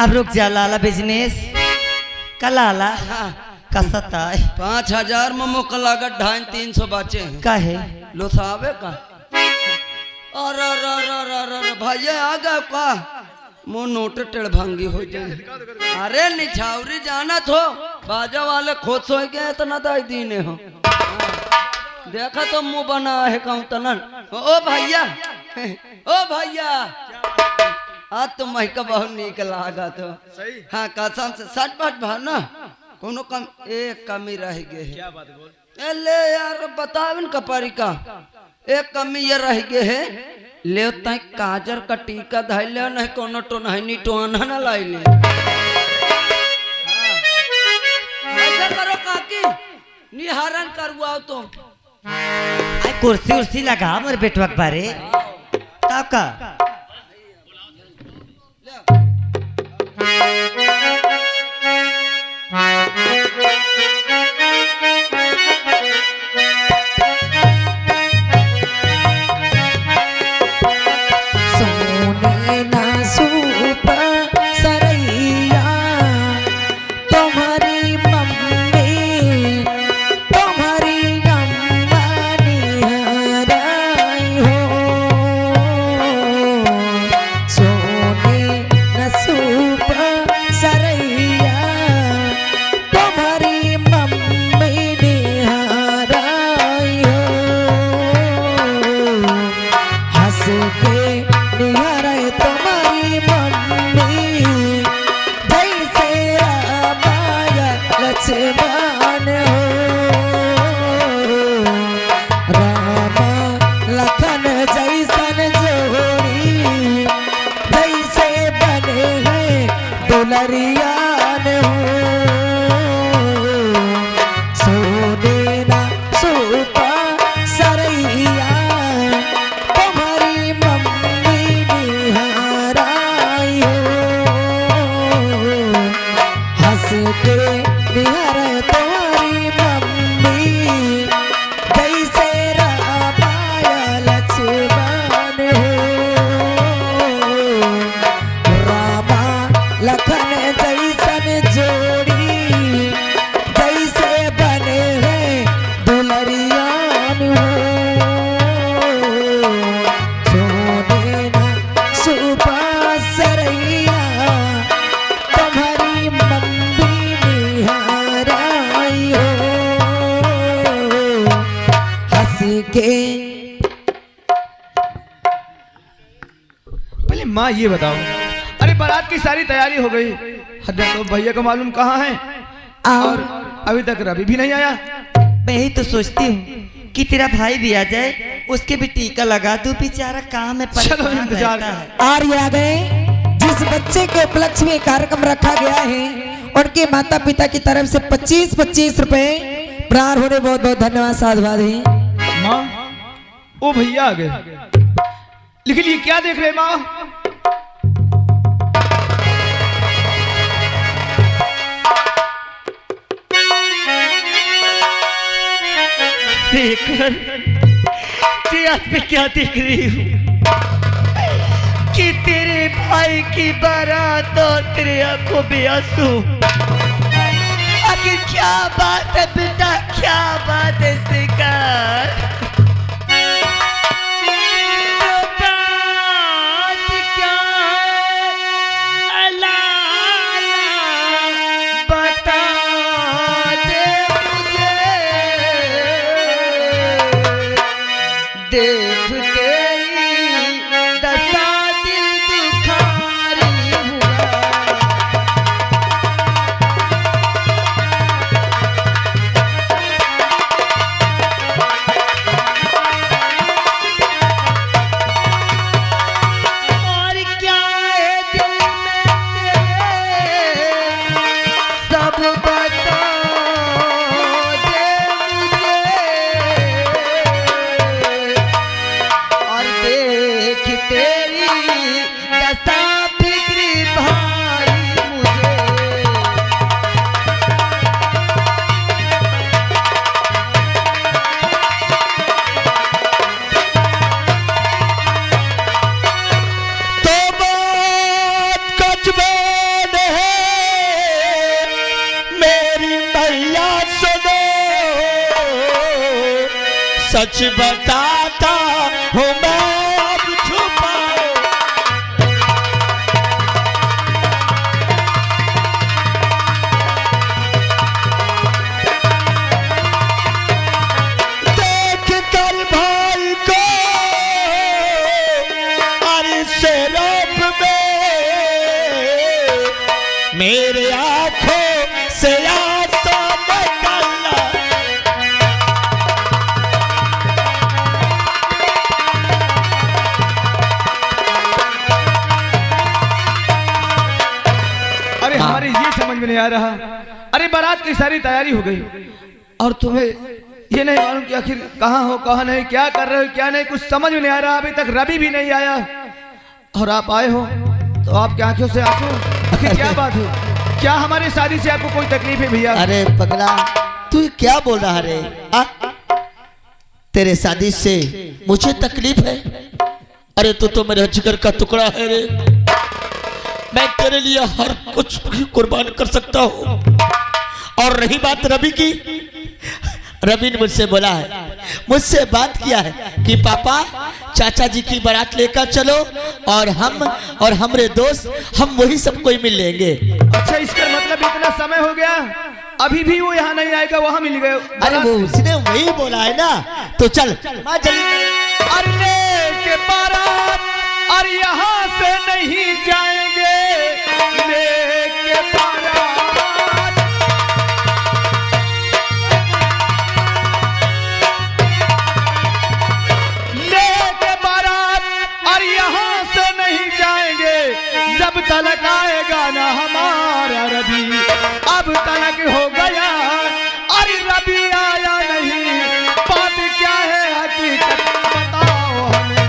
अब रुक जा लाला बिजनेस का लाला कसता है 5,000 में मुक लागत 250-300 बचे हैं का है लोसावे का। अरे भैया आ गए का मो नोट टेढ़ भांगी हो जाए। अरे निछावरी जाना थो बाजा वाले खोद सो गए इतना दाई दीने हो। देखा तो मुंह बना है कहूँ तनन। ओ भैया ओ भैया आज तो महका बहुत निक लागा तो हाँ कसम से सच बात भा ना कोनो कम एक कमी रह गए है। क्या बात बोल ले यार बतावन कपारी का एक कमी ये रह गए है ले तय काजर का टीका धाई ले नहीं कोनो तो नहीं टोना ना लाई ले। ऐसा करो काकी निहारन करवाओ तो कुर्सी उर्सी लगा मेरे बेटवा के बारे तब का पहले माँ ये बताओ, अरे बारात की सारी तैयारी हो गई, तो भैया का मालूम कहाँ है और अभी तक रवि भी नहीं आया। मैं ही तो सोचती हूँ कि तेरा भाई भी आ जाए, उसके भी टीका लगा दूं, बेचारा काम में परेशान रहता है। और आ गए जिस बच्चे के उपलक्ष्य में कार्यक्रम रखा गया है उनके माता पिता की तरफ से 25-25 रुपए प्रार होने बहुत बहुत धन्यवाद साधुवाद है। माँ ओ भैया आ गए, लेकिन ये क्या देख रहे माँ? देखकर पे क्या देख रही हूँ कि तेरे भाई की बारात और तेरे आंखों में आंसू। आखिर क्या बात है बेटा, क्या बात है शिकार? देख तेरी दशा दिल दुखारी हुआ। और क्या है दिल में तेरे सब बता दे मुझे। सच बताता हूँ मैं अब छुपाओ। देख कर भाई को अरशे रब में मेरे आंखों से आंसू निकला। अरे हमारे ये समझ में नहीं आ रहा। अरे बारात की सारी तैयारी हो गई और तुम्हें ये नहीं मालूम कि आखिर कहाँ हो कहाँ नहीं, क्या कर रहे हो क्या नहीं, कुछ समझ में नहीं आ रहा। अभी तक रवि भी नहीं आया और आप आए हो तो आपकी आंखों से आंसू। आखिर क्या बात है? क्या हमारी शादी से आपको कोई तकलीफ है भैया? अरे पगला तू क्या बोल रहा रे? तेरे शादी से मुझे तकलीफ है? अरे तू तो मेरे जिगर का टुकड़ा है रे। मैं तेरे लिए हर कुछ भी कुर्बान कर सकता हूँ। और रही बात रवि की, रवि ने मुझसे बोला है, मुझसे बात किया है कि पापा चाचा जी की बारात लेकर चलो और हम और हमारे दोस्त हम वही सब कोई मिल लेंगे। अच्छा इसका मतलब इतना समय हो गया अभी भी वो यहाँ नहीं आएगा, वहाँ मिल गए? अरे वो उसने वही बोला है ना, तो चल अरे के बारात और यहाँ से नहीं जाएंगे लेके बारात। लेके बारात और यहाँ से नहीं जाएंगे जब तलक आएगा ना हमारा रवि। अब तलक हो गया अरे रवि आया नहीं, बात क्या है हकीकत बताओ हमें।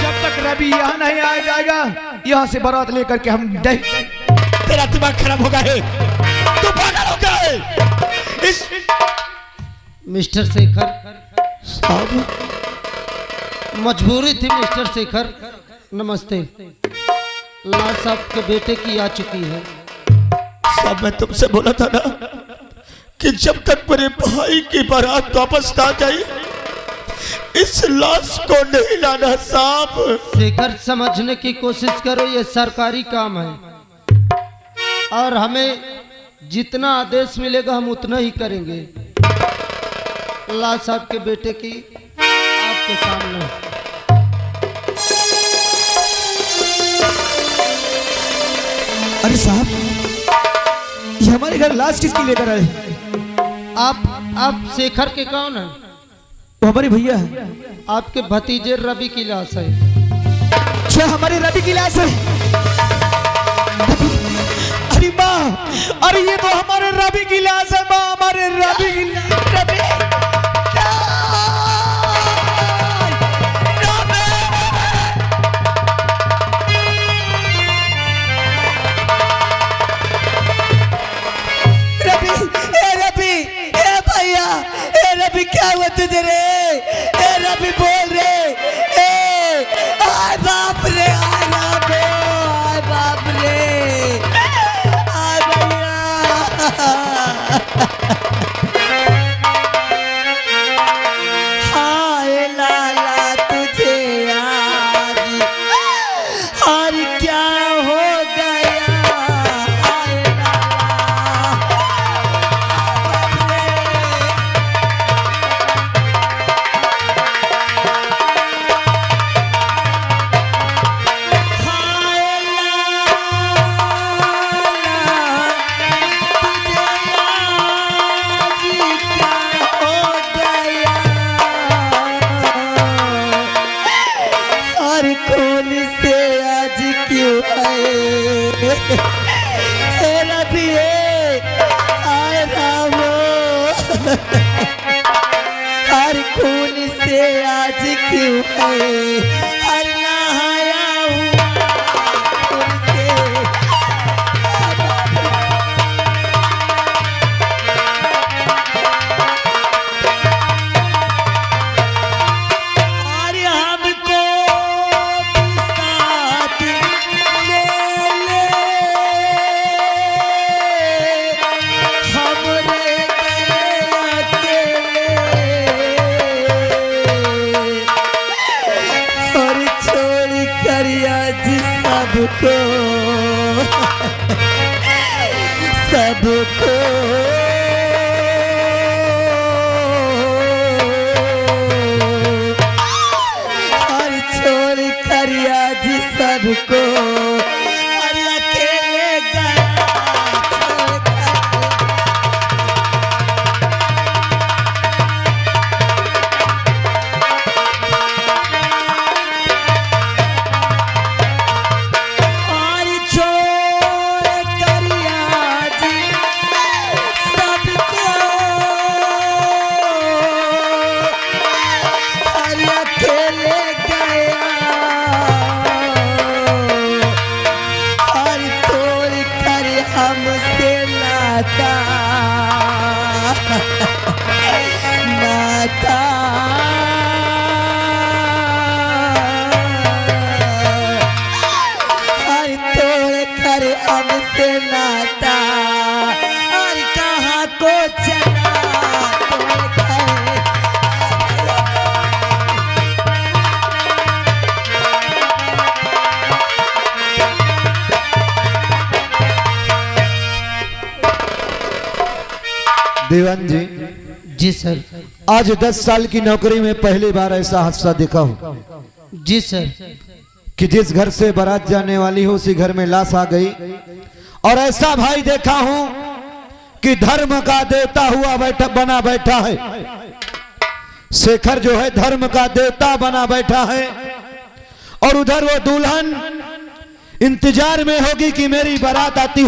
जब तक रवि यहाँ नहीं आ जाएगा यहाँ से बारात लेकर के हम नहीं। तेरा दिमाग खराब होगा है, तू पागल हो गया है। इस मिस्टर शेखर साहब, मजबूरी थी मिस्टर शेखर। नमस्ते। लाल साहब के बेटे की आ चुकी है। सब मैं तुमसे बोला था ना कि जब तक मेरे भाई की बारात वापस ना जाए इस लाश को नहीं लाना साहब। शेखर समझने की कोशिश करो, ये सरकारी काम है और हमें जितना आदेश मिलेगा हम उतना ही करेंगे। लाल साहब के बेटे की आपके सामने। अरे साहब ये हमारे घर लाश किसकी लेकर आए? आप शेखर के कौन हैं? वो हमारे भैया है। आपके भतीजे रवि की लाश है। क्या हमारे रवि की लाश है? अरे माँ, अरे ये तो हमारे रवि की लाश है माँ, हमारे रवि की रवि क्या हुआ तुझे रे? ए रवि बोल रे। ए आय बाप रे, आय बाप रे, आय बाप रे, आय भैया। हाय लाला तुझे आज और क्या हो गया? हाय लाला, हर खून से आज क्यों है? हर नहाया हुआ खून से। और हमको भी साथ ले ले। सबको सबको और छोड़ कर आज सबको और अकेले गया छोड़ कर। और छोड़ कर आज सबको और अकेले गया और तोड़ कर हमसे नाता नाता और तोड़ कर हमसे नाता और कहाँ को चला तोड़ कर। दीवान जी, जी सर। आज 10 साल की नौकरी में पहली बार ऐसा हादसा देखा हूँ जी सर। कि जिस घर से बारात जाने वाली हो उसी घर में लाश आ गई। और ऐसा भाई देखा हूँ कि धर्म का देवता हुआ बना बैठा है। शेखर जो है धर्म का देवता बना बैठा है और उधर वो दुल्हन इंतजार में होगी कि मेरी बारात आती।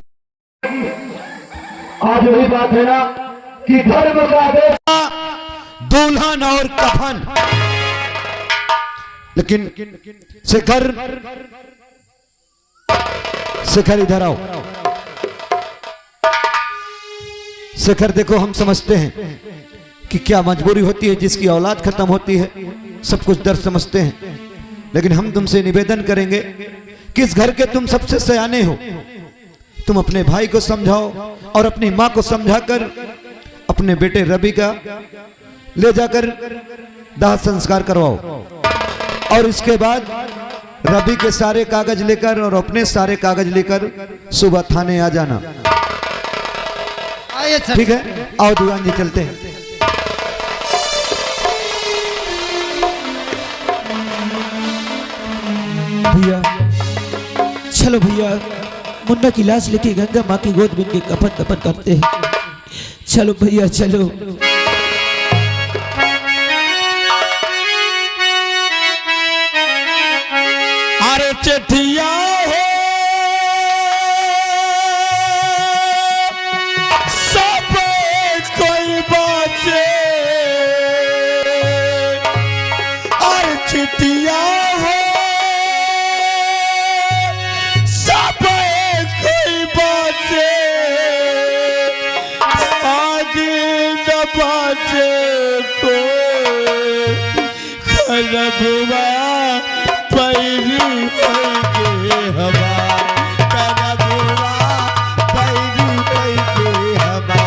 आज वही बात है ना कि धर्म का देवता दुल्हन और कफन। लेकिन शेखर शेखर इधर आओ। शेखर देखो, हम समझते हैं कि क्या मजबूरी होती है, जिसकी औलाद खत्म होती है सब कुछ दर्द समझते हैं। लेकिन हम तुमसे निवेदन करेंगे कि इस घर के तुम सबसे सयाने हो, तुम अपने भाई को समझाओ और अपनी माँ को समझाकर अपने बेटे रवि का ले जाकर दाह संस्कार करवाओ। और इसके बाद रवि के सारे कागज लेकर और अपने सारे कागज लेकर सुबह थाने आ जाना। आइए सर। ठीक है, आओ दीवान जी चलते हैं। भैया चलो भैया, मुन्ना की लाश लेके गंगा माँ की गोद में इनके कफन दफन करते हैं। चलो भैया चलो। अरे चिट्ठिया हो सब कोई बाचे। अरे चिट्ठिया हो सब कोई बाचे। आगे न बाचे को खरबवा पैरी पैके हवा करबुआ पैरी पैके हवा।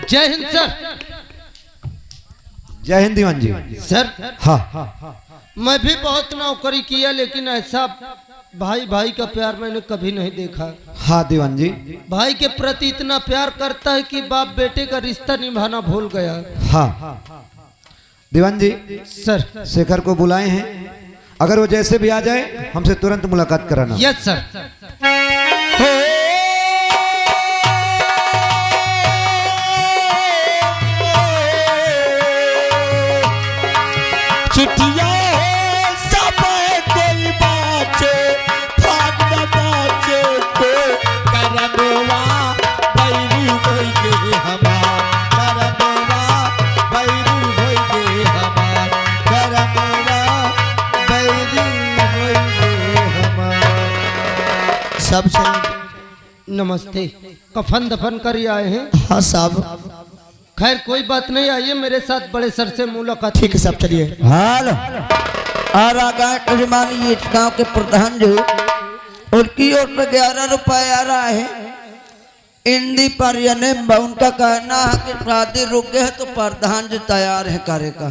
जय हिंद सर। जय हिंद दीवान जी। सर हाँ, मैं भी बहुत नौकरी किया, लेकिन ऐसा भाई भाई का प्यार मैंने कभी नहीं देखा। हाँ दीवान जी। भाई के प्रति इतना प्यार करता है कि बाप बेटे का रिश्ता निभाना भूल गया। हाँ दीवान जी, सर। शेखर को बुलाए हैं, अगर वो जैसे भी आ जाए हमसे तुरंत मुलाकात कराना। Yes sir. चिट्ठिया हो सब कोई बाचे। भाग न बाचे को करबुआ पैरी पैके हवा करबुआ पैरी पैके हवा करबुआ सब सही। नमस्ते। कफन दफन कर आए हैं? हाँ साहब। खैर कोई बात नहीं, आइए मेरे साथ बड़े सर से मुलाकात। ठीक है साहब, चलिए। हाल और गाँव यजमानी इस गांव के प्रधान जो उनकी ओर से 11 रुपए आ रहा है इंदी पर, यानी उनका कहना है कि शादी रुक गए तो प्रधान जी तैयार है कार्य का।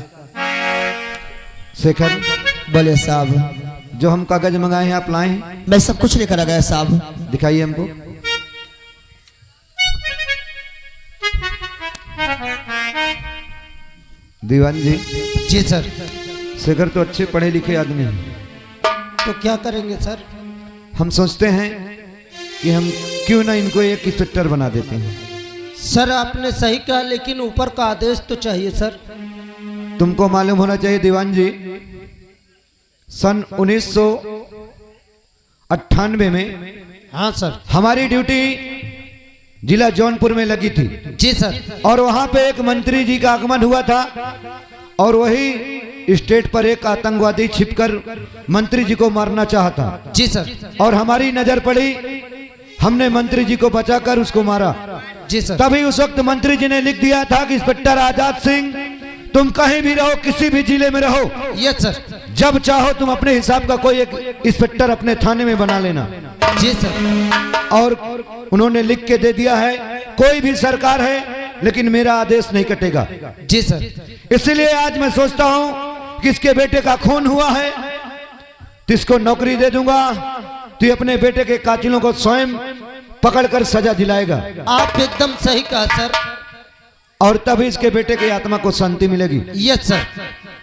शेखर, बोले साहब। जो हम कागज मंगाए हैं आप लाए हैं? मैं सब कुछ लेकर आ गया साहब। दिखाइए हमको। दीवान जी। जी सर। शेखर तो अच्छे पढ़े लिखे आदमी हैं। तो क्या करेंगे सर? हम सोचते हैं कि हम क्यों ना इनको एक इंस्पेक्टर बना देते हैं। सर आपने सही कहा, लेकिन ऊपर का आदेश तो चाहिए सर। तुमको मालूम होना चाहिए दीवान जी, सन 1998 में हाँ सर। हमारी ड्यूटी जिला जौनपुर में लगी थी। जी सर। और वहां पे एक मंत्री जी का आगमन हुआ था और वही स्टेट पर एक आतंकवादी छिपकर मंत्री जी को मारना चाहता। जी सर। और हमारी नजर पड़ी, हमने मंत्री जी को बचाकर उसको मारा। जी सर। तभी उस वक्त मंत्री जी ने लिख दिया था कि इंस्पेक्टर आजाद सिंह, तुम कहीं भी रहो, किसी भी जिले में रहो, यस सर, जब चाहो तुम अपने हिसाब का कोई एक इंस्पेक्टर अपने थाने में बना लेना। जी सर। और उन्होंने लिख के दे दिया है, कोई भी सरकार है लेकिन मेरा आदेश नहीं कटेगा। जी सर। इसलिए आज मैं सोचता हूं कि इसके बेटे का खून हुआ है तो इसको नौकरी दे दूंगा, तो ये अपने बेटे के कातिलों को स्वयं पकड़कर सजा दिलाएगा। आप एकदम सही कहा सर। और तभी इसके बेटे की आत्मा को शांति मिलेगी। Yes sir.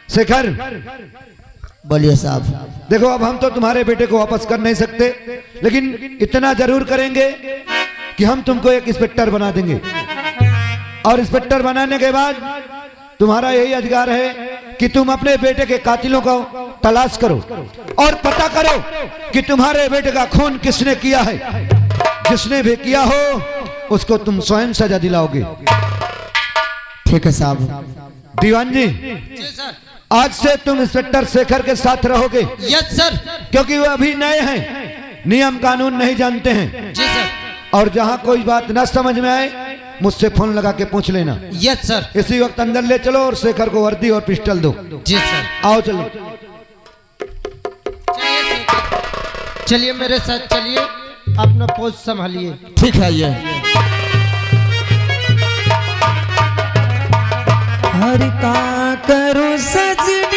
शेखर, बोलिए साहब। देखो अब हम तो तुम्हारे बेटे को वापस कर नहीं सकते, लेकिन इतना जरूर करेंगे कि हम तुमको एक इंस्पेक्टर बना देंगे। और इंस्पेक्टर बनाने के बाद तुम्हारा यही अधिकार है कि तुम अपने बेटे के कातिलों को तलाश करो और पता करो कि तुम्हारे बेटे का खून किसने किया है। जिसने भी किया हो उसको तुम स्वयं सजा दिलाओगे। ठीक है साहब। दीवान जी, जी सर। आज से तुम इंस्पेक्टर शेखर के साथ रहोगे। Yes sir. क्योंकि वो अभी नए हैं, नियम कानून नहीं जानते हैं। जी सर। और जहां कोई बात ना समझ में आए मुझसे फोन लगा के पूछ लेना। Yes sir. इसी वक्त अंदर ले चलो और शेखर को वर्दी और पिस्टल दो। जी सर। आओ चलो। चलिए मेरे साथ चलिए, अपना पोस्ट संभालिए। ठीक है। ये हर का करो सजना